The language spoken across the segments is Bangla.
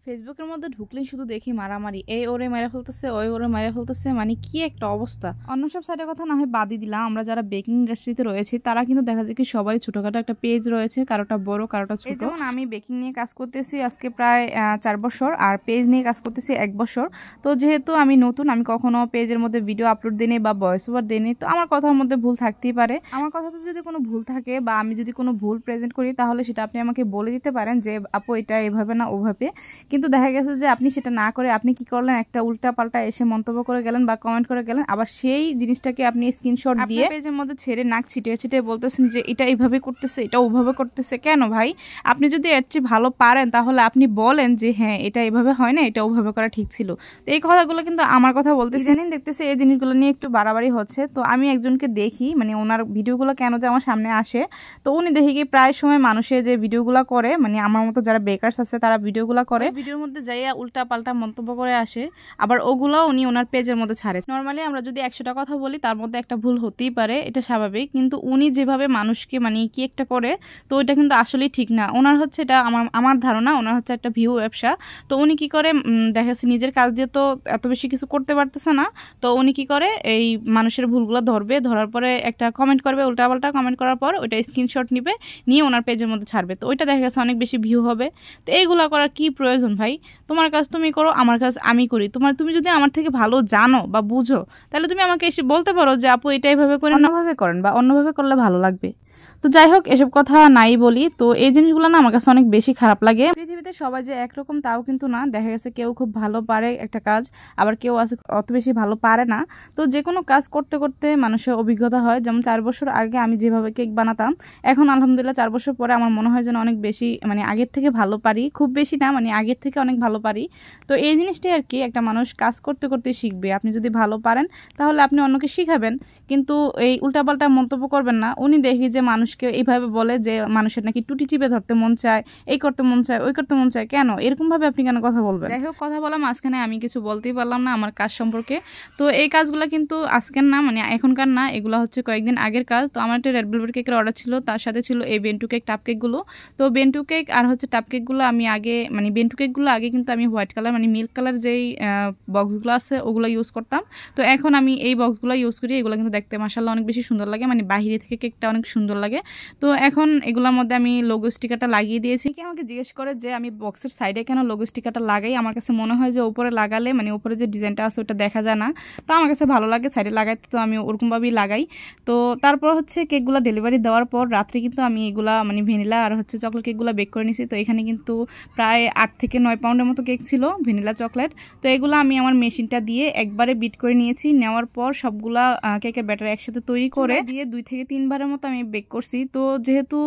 ফেসবুকের মধ্যে ঢুকলেই শুধু দেখি মারামারি, এই ওরে মেরে ফেলতেছে, ওই ওরে মেরে ফেলতেছে, মানে কি একটা অবস্থা। অন্য সব সাইডের কথা না হয় বাদই দিলাম, আমরা যারা বেকিং ইন্ডাস্ট্রিতে রয়েছি তারা কিন্তু দেখা যায় কি সবাই ছোটখাটো একটা পেজ রয়েছে, কারোটা বড় কারোটা ছোট। যেমন আমি বেকিং নিয়ে কাজ করতেছি আজকে প্রায় 4 বছর, আর পেজ নিয়ে কাজ করতেছি 1 বছর। তো যেহেতু আমি নতুন, আমি কখনো পেজের মধ্যে ভিডিও আপলোড দিইনি বা ভয়েস ওভার দিইনি, তো আমার কথার মধ্যে ভুল থাকতেই পারে। আমার কথাতে যদি কোনো ভুল থাকে বা আমি যদি কোনো ভুল প্রেজেন্ট করি তাহলে সেটা আপনি আমাকে বলে দিতে পারেন যে আপু এটা এভাবে না ওভাবে। কিন্তু দেখা গেছে যে আপনি সেটা না করে আপনি কি করলেন, একটা উল্টা পাল্টা এসে মন্তব্য করে গেলেন বা কমেন্ট করে গেলেন, আবার সেই জিনিসটাকে আপনি স্ক্রিনশট দিয়ে পেজের মধ্যে ছেড়ে নাক ছিটিয়ে ছিটিয়ে বলতেছেন যে এটা এইভাবে করতেছে, এটা ওভাবে করতেছে। কেন ভাই? আপনি যদি এর চেয়ে ভালো পারেন তাহলে আপনি বলেন যে হ্যাঁ এটা এভাবে হয় না, এটা ওভাবে করা ঠিক ছিল। তো এই কথাগুলো কিন্তু আমার কথা বলতেছি, জানেন দেখতেছে এই জিনিসগুলো নিয়ে একটু বাড়াবাড়ি হচ্ছে। তো আমি একজনকে দেখি, মানে ওনার ভিডিওগুলো কেন যে আমার সামনে আসে, তো উনি দেখি কি প্রায় সময় মানুষের যে ভিডিওগুলো করে, মানে আমার মতো যারা বেকারস আছে তারা ভিডিওগুলো করে, ভিডিওর মধ্যে যাইয়া উল্টা পাল্টা মন্তব্য করে আসে, আবার ওগুলো উনি ওনার পেজের মধ্যে ছাড়ে। নর্মালি আমরা যদি 100টা কথা বলি তার মধ্যে একটা ভুল হতেই পারে, এটা স্বাভাবিক, কিন্তু উনি যেভাবে মানুষকে মানে কি একটা করে, তো ওইটা কিন্তু আসলেই ঠিক না। ওনার হচ্ছে এটা আমার ধারণা ওনার হচ্ছে একটা ভিউ ব্যবসা। তো উনি কি করে, দেখা যাচ্ছে নিজের কাজ দিয়ে তো এত বেশি কিছু করতে পারতেছে না, তো উনি কি করে এই মানুষের ভুলগুলো ধরবে, ধরার পরে একটা কমেন্ট করবে, উল্টাপাল্টা কমেন্ট করার পর ওইটা স্ক্রিনশট নিবে, নিয়ে ওনার পেজের মধ্যে ছাড়বে। তো ওইটা দেখা গেছে অনেক বেশি ভিউ হবে। তো এইগুলা করার কি প্রয়োজন ভাই? তোমার কাজ তুমি করো, আমার কাজ আমি করি। তুমি যদি আমার থেকে ভালো জানো বা বুঝো তাহলে তুমি আমাকে এসে বলতে পারো যে আপু এটা এইভাবে করেন, অন্যভাবে করেন, বা অন্যভাবে করলে ভালো লাগবে। তো যাই হোক, এসব কথা নাই বলি। তো এই জিনিসগুলো না আমার কাছে অনেক বেশি খারাপ লাগে। পৃথিবীতে সবাই যে একরকম তাও কিন্তু না, দেখা গেছে কেউ খুব ভালো পারে একটা কাজ, আবার কেউ আছে অত বেশি ভালো পারে না। তো যে কোনো কাজ করতে করতে মানুষের অভিজ্ঞতা হয়। যেমন 4 বছর আগে আমি যেভাবে কেক বানাতাম, এখন আলহামদুলিল্লাহ 4 বছর পরে আমার মনে হয় যেন অনেক বেশি, মানে আগের থেকে ভালো পারি। খুব বেশি না, মানে আগের থেকে অনেক ভালো পারি। তো এই জিনিসটাই আর কি, একটা মানুষ কাজ করতে করতে শিখবে। আপনি যদি ভালো পারেন তাহলে আপনি অন্যকে শিখাবেন, কিন্তু এই উল্টাপাল্টা মন্তব্য করবেন না। উনি দেখি যে মানুষকে এইভাবে বলে যে মানুষের নাকি টুটি চিপে ধরতে মন চায়, এই করতে মন চায়, ওই করতে মন চায়। কেন এরকম ভাবে আপনি কেন কথা বলবেন? যাই হোক, কথা বলা মাঝখানে আমি কিছু বলতেই পারলাম না আমার কাজ সম্পর্কে। তো এই কাজগুলো কিন্তু আজকের না, মানে এখনকার না, এগুলো হচ্ছে কয়েকদিন আগের কাজ। তো আমার একটা রেড ভেলভেট কেকের অর্ডার ছিল, তার সাথে ছিল এই বেন্টু কেক টাপ কেকগুলো। তো বেন্টু কেক আর হচ্ছে টাপ কেকগুলো আমি আগে, মানে বেন্টু কেকগুলো আগে কিন্তু আমি হোয়াইট কালার, মানে মিল্ক কালার যেই বক্সগুলো আছে ওগুলো ইউজ করতাম। তো এখন আমি এই বক্সগুলো ইউজ করি। এগুলো কিন্তু দেখতে মাশাআল্লাহ অনেক বেশি সুন্দর লাগে, মানে বাইরে থেকে কেকটা অনেক সুন্দর লাগে। তো এখন এগুলোর মধ্যে আমি লোগো স্টিকারটা লাগিয়ে দিয়েছি। কি আমাকে জিজ্ঞেস করে যে আমি বক্সের সাইডে কেন লোগো স্টিকারটা লাগাই। আমার কাছে মনে হয় যে উপরে লাগালে, মানে উপরে যে ডিজাইনটা আছে ওটা দেখা যায় না, তো আমার কাছে ভালো লাগে সাইডে লাগাইতে, তো আমি ওরকমভাবেই লাগাই। তো তারপর হচ্ছে কেকগুলো ডেলিভারি দেওয়ার পর রাত্রে কিন্তু আমি এগুলা, মানে ভ্যানিলা আর হচ্ছে চকলেট কেকগুলো বেক করে নিয়েছি। তো এখানে কিন্তু প্রায় 8 থেকে 9 পাউন্ডের মতো কেক ছিল, ভ্যানিলা চকলেট। তো এগুলো আমি আমার মেশিনটা দিয়ে একবারে বিট করে নিয়েছি। নেওয়ার পর সবগুলা কেকের ব্যাটার একসাথে তৈরি করে দিয়ে 2 থেকে 3 বারের মতো আমি বেক করছি। তো যেহেতু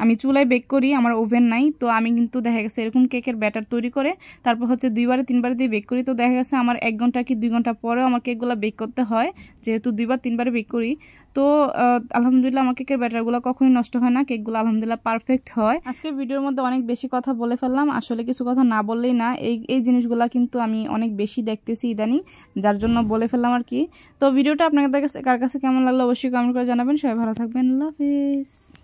আমি চুলায় বেক করি, আমার ওভেন নাই, তো আমি কিন্তু দেখা গেছে এরকম কেকের ব্যাটার তৈরি করে তারপর হচ্ছে 2 বারে 3 বারে দিয়ে বেক করি। তো দেখা গেছে আমার 1 ঘন্টা কি 2 ঘন্টা পরেও আমার কেকগুলো বেক করতে হয়, যেহেতু 2 বার 3 বারে বেক করি। তো আলহামদুলিল্লাহ আমার কেকের ব্যাটারগুলো কখনোই নষ্ট হয় না, কেকগুলো আলহামদুলিল্লাহ পারফেক্ট হয়। আজকের ভিডিওর মধ্যে অনেক বেশি কথা বলে ফেললাম, আসলে কিছু কথা না বললেই না। এই জিনিসগুলো কিন্তু আমি অনেক বেশি দেখতেছি ইদানিং, যার জন্য বলে ফেললাম আর কি। তো ভিডিওটা আপনাদের কাছে কার কাছে কেমন লাগলো অবশ্যই কমেন্ট করে জানাবেন। সবাই ভালো থাকবেন, আল্লাহ হাফেজ।